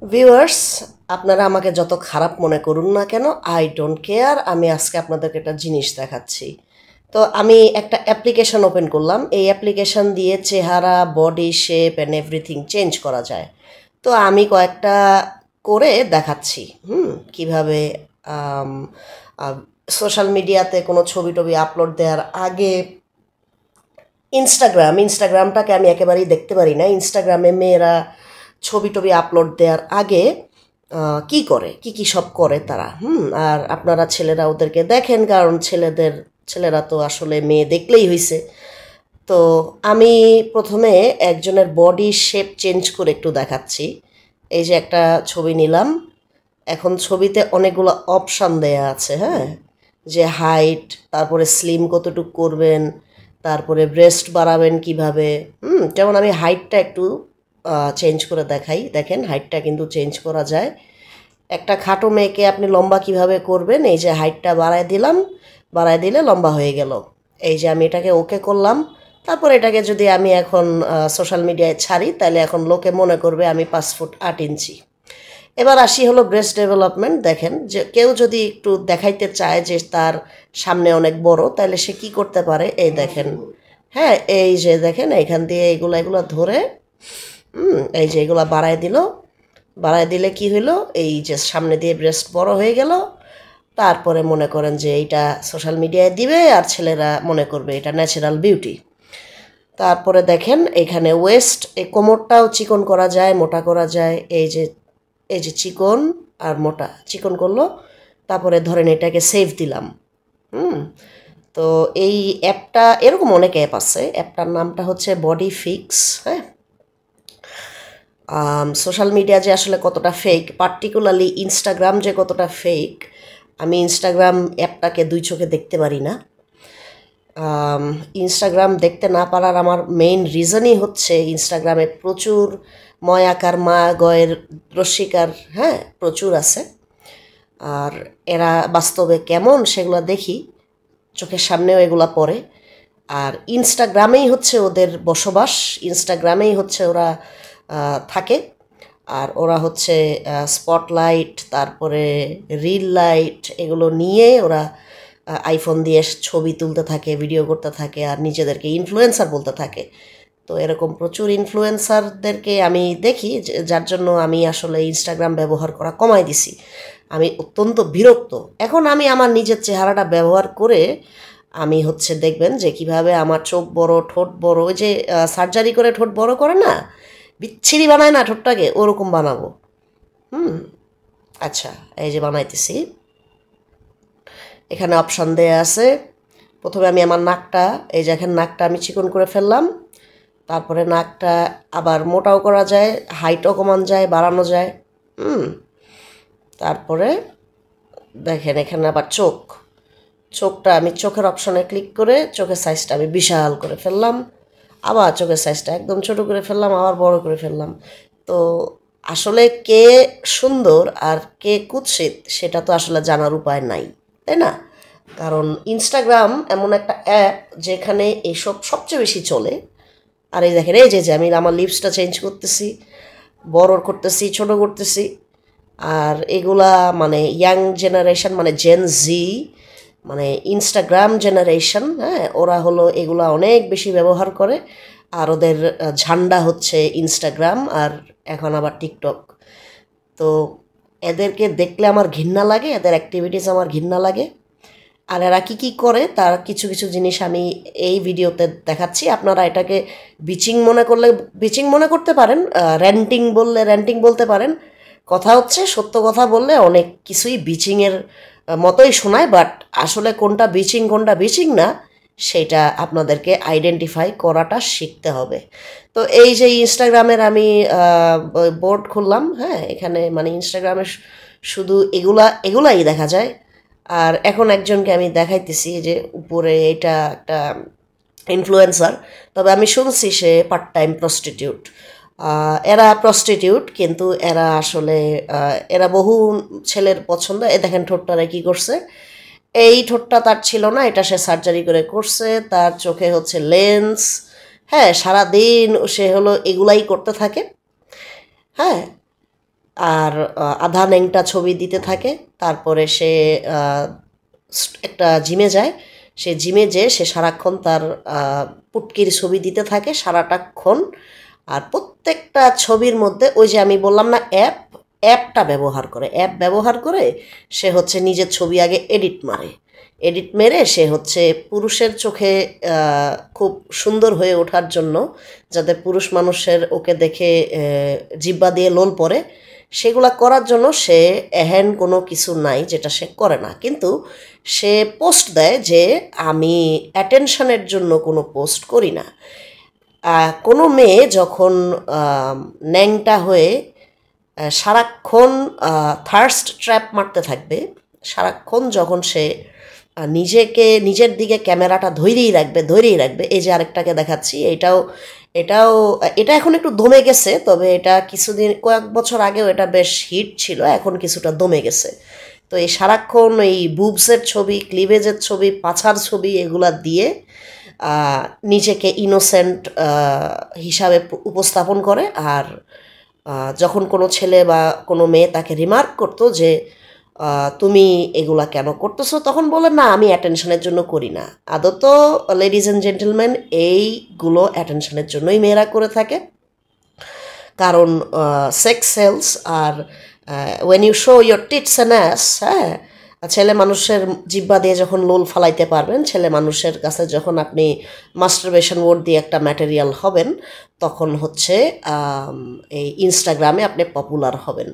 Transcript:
Viewers, আপনারা আমাকে যত খারাপ মনে করুন না কেন, আই ডোন্ট কেয়ার। আমি আজকে আপনাদেরকে একটা জিনিস দেখাচ্ছি। তো আমি একটা অ্যাপ্লিকেশন ওপেন করলাম। এই অ্যাপ্লিকেশন দিয়ে চেহারা, body shape and everything change করা যায়। তো আমি কয়েকটা করে দেখাচ্ছি কিভাবে সোশ্যাল মিডিয়াতে কোনো ছবি টবি আপলোড দেওয়ার আগে ইনস্টাগ্রামটাকে আমি একেবারেই দেখতে পারি না। ইনস্টাগ্রামে মেয়েরা ছবি টবি আপলোড দেওয়ার আগে কি করে, কি সব করে তারা। আর আপনারা ছেলেরা ওদেরকে দেখেন, কারণ ছেলেরা তো আসলে মেয়ে দেখলেই হইছে। তো আমি প্রথমে একজনের বডি শেপ চেঞ্জ করে একটু দেখাচ্ছি। এই যে একটা ছবি নিলাম। এখন ছবিতে অনেকগুলো অপশান দেয়া আছে, হ্যাঁ, যে হাইট, তারপরে স্লিম কতটুকু করবেন, তারপরে ব্রেস্ট বাড়াবেন কিভাবে। যেমন আমি হাইটটা একটু চেঞ্জ করে দেখাই। দেখেন, হাইটটা কিন্তু চেঞ্জ করা যায়। একটা খাটো মেয়েকে আপনি লম্বা কিভাবে করবেন, এই যে হাইটটা বাড়ায় দিলাম, বাড়ায় দিলে লম্বা হয়ে গেল। এই যে আমি এটাকে ওকে করলাম। তারপর এটাকে যদি আমি এখন সোশ্যাল মিডিয়ায় ছাড়ি, তাহলে এখন লোকে মনে করবে আমি 5 ফুট 8 ইঞ্চি। এবার আসি হলো ব্রেস্ট ডেভেলপমেন্ট। দেখেন, যে কেউ যদি একটু দেখাইতে চায় যে তার সামনে অনেক বড়, তাহলে সে কি করতে পারে, এই দেখেন। হ্যাঁ, এই যে দেখেন, এখান দিয়ে এগুলো ধরে এই যে এগুলো বাড়ায় দিলে কি হইলো, এই যে সামনে দিয়ে ব্রেস্ট বড় হয়ে গেল। তারপরে মনে করেন যে এইটা সোশ্যাল মিডিয়ায় দিবে, আর ছেলেরা মনে করবে এটা ন্যাচারাল বিউটি। তারপরে দেখেন এখানে ওয়েস্ট, এই কোমরটাও চিকন করা যায়, মোটা করা যায়। এই যে চিকন আর মোটা, চিকন করলো। তারপরে ধরেন এটাকে সেভ দিলাম। তো এই অ্যাপটা, এরকম অনেক অ্যাপ আছে। অ্যাপটার নামটা হচ্ছে বডি ফিক্স। হ্যাঁ, সোশ্যাল মিডিয়া যে আসলে কতটা ফেক, পার্টিকুলারলি ইনস্টাগ্রাম যে কতটা ফেক, আমি ইনস্টাগ্রাম অ্যাপটাকে দুই চোখে দেখতে পারি না। ইনস্টাগ্রাম দেখতে না পারার আমার মেইন রিজনই হচ্ছে ইনস্টাগ্রামে প্রচুর ময়াকার, মা গয়ের রসিকার, হ্যাঁ, প্রচুর আছে। আর এরা বাস্তবে কেমন সেগুলো দেখি, চোখের সামনেও এগুলা পড়ে। আর ইনস্টাগ্রামেই হচ্ছে ওদের বসবাস, ইনস্টাগ্রামেই হচ্ছে ওরা থাকে। আর ওরা হচ্ছে স্পটলাইট, তারপরে রিল লাইট, এগুলো নিয়ে ওরা আইফোন দিয়ে ছবি তুলতে থাকে, ভিডিও করতে থাকে, আর নিজেদেরকে ইনফ্লুয়েন্সার বলতে থাকে। তো এরকম প্রচুর ইনফ্লুয়েন্সারদেরকে আমি দেখি, যার জন্য আমি আসলে ইনস্টাগ্রাম ব্যবহার করা কমাই দিছি। আমি অত্যন্ত বিরক্ত। এখন আমি আমার নিজের চেহারাটা ব্যবহার করে আমি হচ্ছে দেখবেন যে কিভাবে আমার চোখ বড়, ঠোঁট বড়, ওই যে সার্জারি করে ঠোঁট বড় করে না, বিচ্ছিরি বানায় না ঠোঁটটাকে, ওরকম বানাবো। আচ্ছা, এই যে বানাইতেছি। এখানে অপশান দেয়া আছে। প্রথমে আমি আমার নাকটা, এই যে এখানে নাকটা আমি চিকন করে ফেললাম। তারপরে নাকটা আবার মোটাও করা যায়, হাইটও কমানো যায়, বাড়ানো যায়। তারপরে দেখেন এখানে আবার চোখটা আমি চোখের অপশনে ক্লিক করে চোখের সাইজটা আমি বিশাল করে ফেললাম। আবার চোখের সাইজটা একদম ছোট করে ফেললাম, আবার বড় করে ফেললাম। তো আসলে কে সুন্দর আর কে কুৎসিত সেটা তো আসলে জানার উপায় নাই, তাই না? কারণ ইনস্টাগ্রাম এমন একটা অ্যাপ যেখানে এসব সবচেয়ে বেশি চলে। আর এই দেখেন, এই যে আমি আমার লিপসটা চেঞ্জ করতেছি, বড় করতেছি, ছোট করতেছি। আর এগুলা মানে ইয়াং জেনারেশন, মানে জেন জি, মানে ইনস্টাগ্রাম জেনারেশন, হ্যাঁ, ওরা হলো এগুলা অনেক বেশি ব্যবহার করে। আর ওদের ঝান্ডা হচ্ছে ইনস্টাগ্রাম, আর এখন আবার টিকটক। তো এদেরকে দেখলে আমার ঘৃণা লাগে, এদের অ্যাক্টিভিটিস আমার ঘৃণা লাগে। আর এরা কী করে তার কিছু কিছু জিনিস আমি এই ভিডিওতে দেখাচ্ছি। আপনারা এটাকে বিচিং মনে করলে বিচিং মনে করতে পারেন, র্যান্টিং বললে র্যান্টিং বলতে পারেন। কথা হচ্ছে, সত্য কথা বললে অনেক কিছুই বিচিংয়ের মতোই শোনায়, বাট আসলে কোনটা বিচিং না সেটা আপনাদেরকে আইডেন্টিফাই করাটা শিখতে হবে। তো এই যে ইনস্টাগ্রামের আমি বোর্ড খুললাম, হ্যাঁ, এখানে মানে ইনস্টাগ্রামে শুধু এগুলাই দেখা যায়। আর এখন একজনকে আমি দেখাইতেছি যে উপরে, এটা একটা ইনফ্লুয়েন্সার, তবে আমি শুনছি সে পার্ট টাইম প্রস্টিটিউট। এরা প্রস্টিটিউট, কিন্তু এরা আসলে এরা বহু ছেলের পছন্দ। এ দেখেন ঠোঁটটারে কী করছে, এই ঠোঁটটা তার ছিল না, এটা সে সার্জারি করে করছে। তার চোখে হচ্ছে লেন্স, হ্যাঁ, সারাদিন সে হলো এগুলাই করতে থাকে। হ্যাঁ, আর আধা ন্যাংটা ছবি দিতে থাকে। তারপরে সে একটা জিমে যায়, সে জিমে যেয়ে সে সারাক্ষণ তার পুটকির ছবি দিতে থাকে সারাটাক্ষণ। আর প্রত্যেকটা ছবির মধ্যে ওই যে আমি বললাম না অ্যাপটা ব্যবহার করে সে হচ্ছে নিজের ছবি আগে এডিট মেরে সে হচ্ছে পুরুষের চোখে খুব সুন্দর হয়ে ওঠার জন্য, যাতে পুরুষ মানুষের ওকে দেখে জিব্বা দিয়ে লোল পড়ে, সেগুলা করার জন্য সে এহেন কোনো কিছু নাই যেটা সে করে না। কিন্তু সে পোস্ট দেয় যে আমি অ্যাটেনশনের জন্য কোনো পোস্ট করি না। কোনো মেয়ে যখন ন্যাংটা হয়ে সারাক্ষণ থার্স্ট ট্র্যাপ মারতে থাকবে, সারাক্ষণ যখন সে নিজের দিকে ক্যামেরাটা ধৈরেই রাখবে। এই যে আরেকটাকে দেখাচ্ছি, এটা এখন একটু দমে গেছে, তবে এটা কয়েক বছর আগেও এটা বেশ হিট ছিল, এখন কিছুটা দমে গেছে। তো এই সারাক্ষণ এই বুবসের ছবি, ক্লিভেজের ছবি, পাছার ছবি এগুলা দিয়ে নিজেকে ইনোসেন্ট হিসাবে উপস্থাপন করে। আর যখন কোনো ছেলে বা কোনো মেয়ে তাকে রিমার্ক করতো যে তুমি এগুলা কেন করতেছো, তখন বলে না আমি অ্যাটেনশনের জন্য করি না। আদত লেডিজ অ্যান্ড জেন্টেলম্যান, এইগুলো অ্যাটেনশনের জন্যই মেয়েরা করে থাকে। কারণ সেক্স সেলস আর when you show your tits and ass, হ্যাঁ, ছেলে মানুষের জিব্বা দিয়ে যখন লোল ফালাইতে পারবেন, ছেলে মানুষের কাছে যখন আপনি মাস্টারবেশন ওয়ার্ড দিয়ে একটা ম্যাটেরিয়াল হবেন, তখন হচ্ছে এই ইনস্টাগ্রামে আপনি পপুলার হবেন।